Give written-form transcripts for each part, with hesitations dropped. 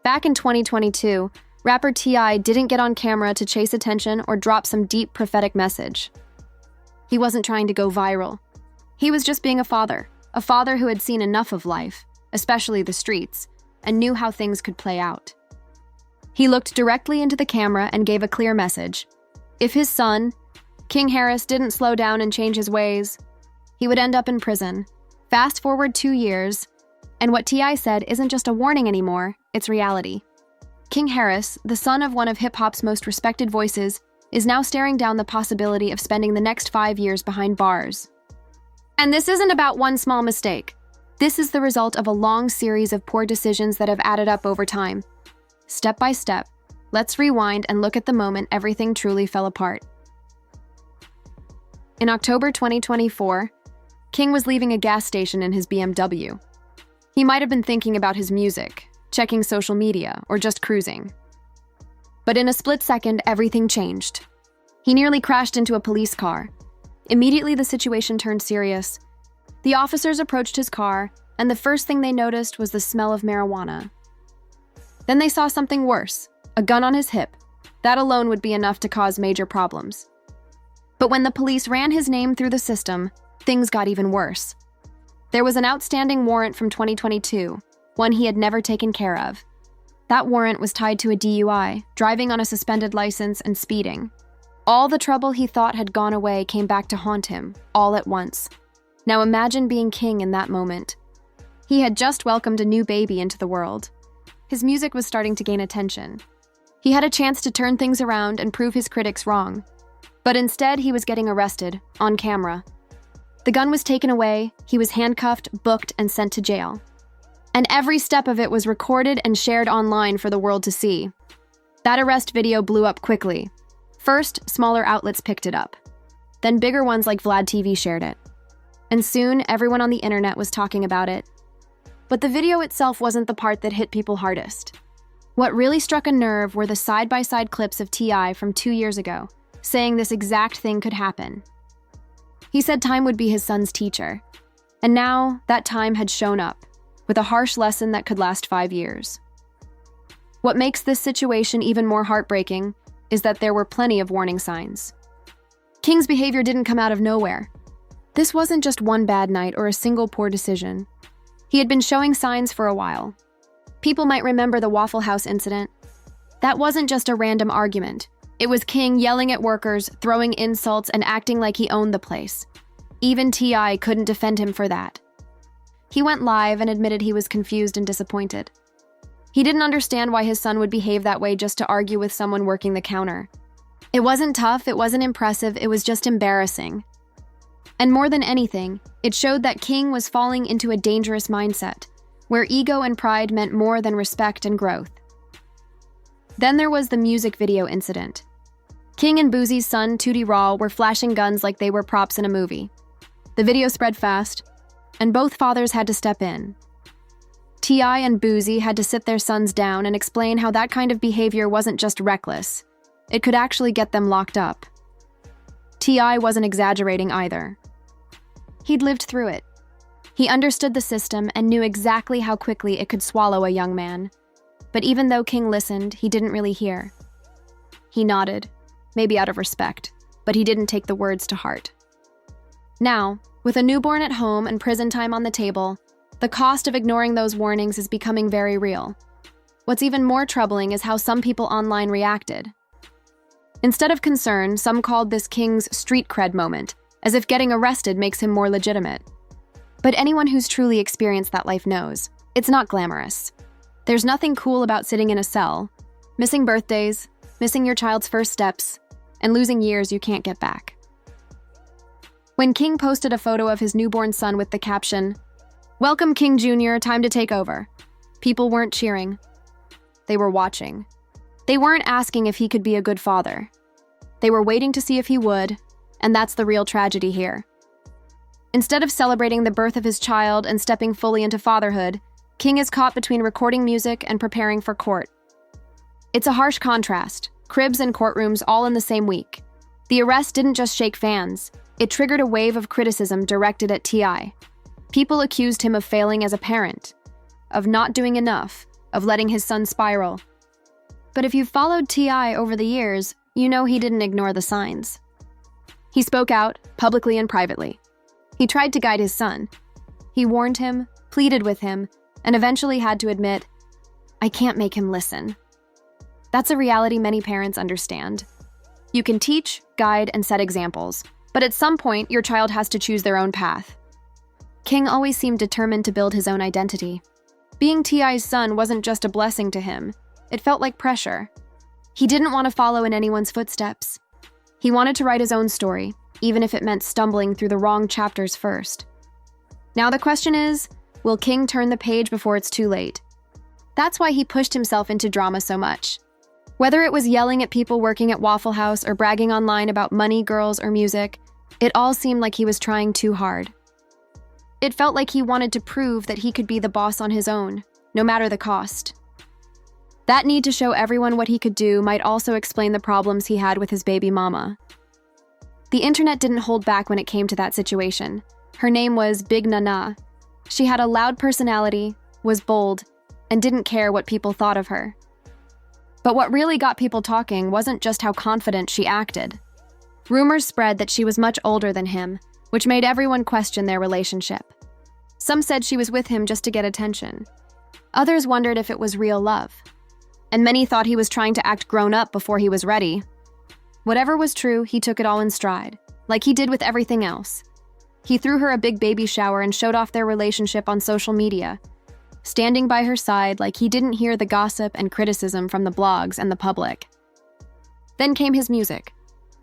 Back in 2022, rapper T.I. didn't get on camera to chase attention or drop some deep prophetic message. He wasn't trying to go viral. He was just being a father who had seen enough of life, especially the streets, and knew how things could play out. He looked directly into the camera and gave a clear message. If his son, King Harris, didn't slow down and change his ways, he would end up in prison. Fast forward 2 years, and what T.I. said isn't just a warning anymore, it's reality. King Harris, the son of one of hip-hop's most respected voices, is now staring down the possibility of spending the next 5 years behind bars. And this isn't about one small mistake. This is the result of a long series of poor decisions that have added up over time. Step by step, let's rewind and look at the moment everything truly fell apart. In October 2024, King was leaving a gas station in his BMW. He might have been thinking about his music, checking social media, or just cruising. But in a split second, everything changed. He nearly crashed into a police car. Immediately, the situation turned serious. The officers approached his car, and the first thing they noticed was the smell of marijuana. Then they saw something worse, a gun on his hip. That alone would be enough to cause major problems. But when the police ran his name through the system, things got even worse. There was an outstanding warrant from 2022, one he had never taken care of. That warrant was tied to a DUI, driving on a suspended license, and speeding. All the trouble he thought had gone away came back to haunt him, all at once. Now imagine being King in that moment. He had just welcomed a new baby into the world. His music was starting to gain attention. He had a chance to turn things around and prove his critics wrong. But instead, he was getting arrested, on camera. The gun was taken away, he was handcuffed, booked, and sent to jail. And every step of it was recorded and shared online for the world to see. That arrest video blew up quickly. First, smaller outlets picked it up. Then bigger ones like Vlad TV shared it. And soon, everyone on the internet was talking about it. But the video itself wasn't the part that hit people hardest. What really struck a nerve were the side-by-side clips of T.I. from 2 years ago, saying this exact thing could happen. He said time would be his son's teacher. And now, that time had shown up, with a harsh lesson that could last 5 years. What makes this situation even more heartbreaking is that there were plenty of warning signs. King's behavior didn't come out of nowhere. This wasn't just one bad night or a single poor decision. He had been showing signs for a while. People might remember the Waffle House incident. That wasn't just a random argument. It was King yelling at workers, throwing insults, and acting like he owned the place. Even T.I. couldn't defend him for that. He went live and admitted he was confused and disappointed. He didn't understand why his son would behave that way just to argue with someone working the counter. It wasn't tough, it wasn't impressive, it was just embarrassing. And more than anything, it showed that King was falling into a dangerous mindset, where ego and pride meant more than respect and growth. Then there was the music video incident. King and Boosie's son, Tootie Raw, were flashing guns like they were props in a movie. The video spread fast, and both fathers had to step in. T.I. and Boosie had to sit their sons down and explain how that kind of behavior wasn't just reckless. It could actually get them locked up. T.I. wasn't exaggerating either. He'd lived through it. He understood the system and knew exactly how quickly it could swallow a young man. But even though King listened, he didn't really hear. He nodded, maybe out of respect, but he didn't take the words to heart. Now, with a newborn at home and prison time on the table, the cost of ignoring those warnings is becoming very real. What's even more troubling is how some people online reacted. Instead of concern, some called this King's street cred moment, as if getting arrested makes him more legitimate. But anyone who's truly experienced that life knows, it's not glamorous. There's nothing cool about sitting in a cell, missing birthdays, missing your child's first steps, and losing years you can't get back. When King posted a photo of his newborn son with the caption, "Welcome King Jr., time to take over," people weren't cheering. They were watching. They weren't asking if he could be a good father. They were waiting to see if he would, and that's the real tragedy here. Instead of celebrating the birth of his child and stepping fully into fatherhood, King is caught between recording music and preparing for court. It's a harsh contrast, cribs and courtrooms all in the same week. The arrest didn't just shake fans, it triggered a wave of criticism directed at T.I. People accused him of failing as a parent, of not doing enough, of letting his son spiral. But if you've followed T.I. over the years, you know he didn't ignore the signs. He spoke out, publicly and privately. He tried to guide his son. He warned him, pleaded with him, and eventually had to admit, "I can't make him listen." That's a reality many parents understand. You can teach, guide, and set examples, but at some point, your child has to choose their own path. King always seemed determined to build his own identity. Being T.I.'s son wasn't just a blessing to him. It felt like pressure. He didn't want to follow in anyone's footsteps. He wanted to write his own story, even if it meant stumbling through the wrong chapters first. Now the question is, will King turn the page before it's too late? That's why he pushed himself into drama so much. Whether it was yelling at people working at Waffle House or bragging online about money, girls, or music, it all seemed like he was trying too hard. It felt like he wanted to prove that he could be the boss on his own, no matter the cost. That need to show everyone what he could do might also explain the problems he had with his baby mama. The internet didn't hold back when it came to that situation. Her name was Big Nana. She had a loud personality, was bold, and didn't care what people thought of her. But what really got people talking wasn't just how confident she acted. Rumors spread that she was much older than him, which made everyone question their relationship. Some said she was with him just to get attention. Others wondered if it was real love. And many thought he was trying to act grown up before he was ready. Whatever was true, he took it all in stride, like he did with everything else. He threw her a big baby shower and showed off their relationship on social media, standing by her side like he didn't hear the gossip and criticism from the blogs and the public. Then came his music.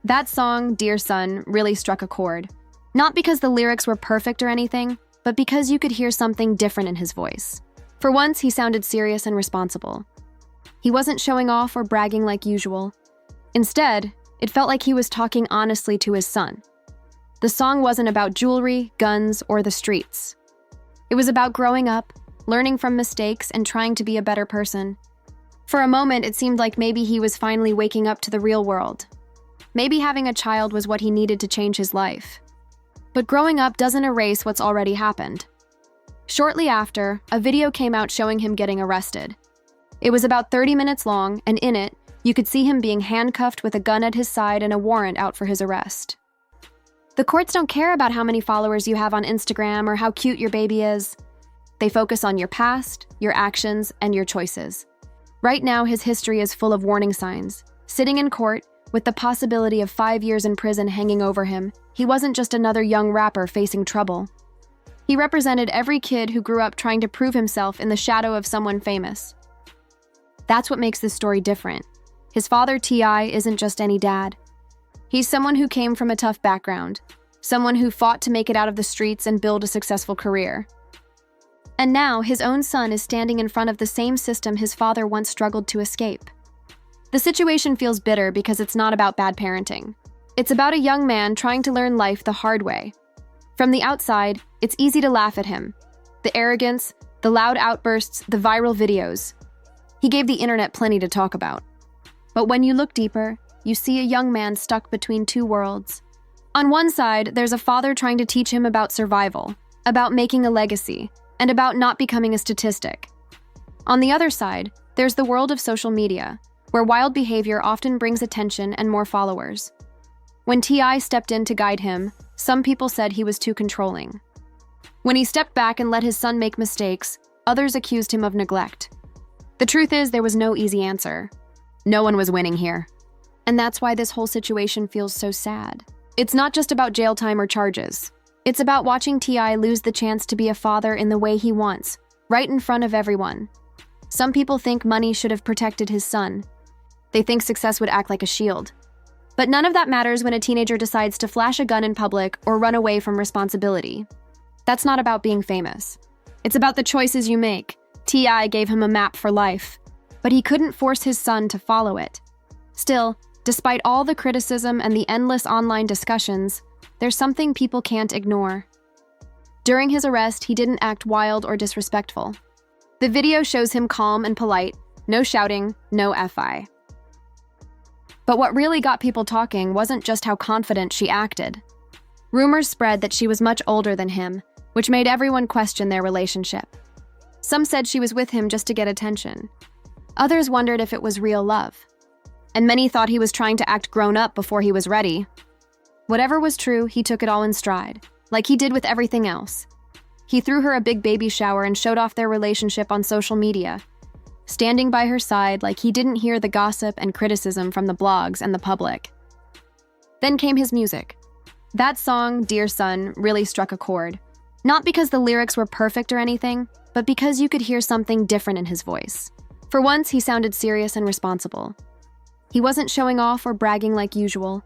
That song, Dear Son, really struck a chord. Not because the lyrics were perfect or anything, but because you could hear something different in his voice. For once, he sounded serious and responsible. He wasn't showing off or bragging like usual. Instead, it felt like he was talking honestly to his son. The song wasn't about jewelry, guns, or the streets. It was about growing up, learning from mistakes, and trying to be a better person. For a moment, it seemed like maybe he was finally waking up to the real world. Maybe having a child was what he needed to change his life. But growing up doesn't erase what's already happened. Shortly after, a video came out showing him getting arrested. It was about 30 minutes long, and in it, you could see him being handcuffed with a gun at his side and a warrant out for his arrest. The courts don't care about how many followers you have on Instagram or how cute your baby is. They focus on your past, your actions, and your choices. Right now, his history is full of warning signs. Sitting in court, with the possibility of 5 years in prison hanging over him, he wasn't just another young rapper facing trouble. He represented every kid who grew up trying to prove himself in the shadow of someone famous. That's what makes this story different. His father, T.I., isn't just any dad. He's someone who came from a tough background, someone who fought to make it out of the streets and build a successful career. And now, his own son is standing in front of the same system his father once struggled to escape. The situation feels bitter because it's not about bad parenting. It's about a young man trying to learn life the hard way. From the outside, it's easy to laugh at him. The arrogance, the loud outbursts, the viral videos. He gave the internet plenty to talk about. But when you look deeper, you see a young man stuck between two worlds. On one side, there's a father trying to teach him about survival, about making a legacy, and about not becoming a statistic. On the other side, there's the world of social media, where wild behavior often brings attention and more followers. When T.I. stepped in to guide him, some people said he was too controlling. When he stepped back and let his son make mistakes, others accused him of neglect. The truth is, there was no easy answer. No one was winning here. And that's why this whole situation feels so sad. It's not just about jail time or charges. It's about watching T.I. lose the chance to be a father in the way he wants, right in front of everyone. Some people think money should have protected his son. They think success would act like a shield. But none of that matters when a teenager decides to flash a gun in public or run away from responsibility. That's not about being famous. It's about the choices you make. T.I. gave him a map for life, but he couldn't force his son to follow it. Still, despite all the criticism and the endless online discussions, there's something people can't ignore. During his arrest, he didn't act wild or disrespectful. The video shows him calm and polite, no shouting, no FI. But what really got people talking wasn't just how confident she acted. Rumors spread that she was much older than him, which made everyone question their relationship. Some said she was with him just to get attention. Others wondered if it was real love. And many thought he was trying to act grown up before he was ready. Whatever was true, he took it all in stride, like he did with everything else. He threw her a big baby shower and showed off their relationship on social media, standing by her side like he didn't hear the gossip and criticism from the blogs and the public. Then came his music. That song, Dear Son, really struck a chord. Not because the lyrics were perfect or anything, but because you could hear something different in his voice. For once, he sounded serious and responsible. He wasn't showing off or bragging like usual.